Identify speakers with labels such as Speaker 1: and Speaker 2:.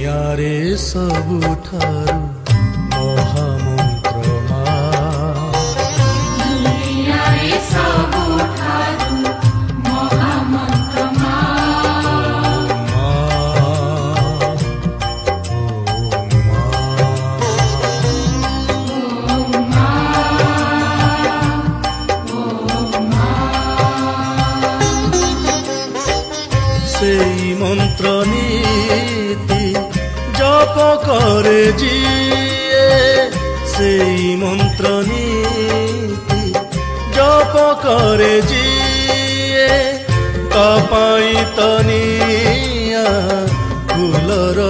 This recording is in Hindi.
Speaker 1: दुनियारे सबुठारु महामंत्र मां दुनियारे सबुठारु महामंत्र सेई मंत्र नीति जप करे जिए सेई मंत्र नीति जप करे जिए तपाई तनिया फूलर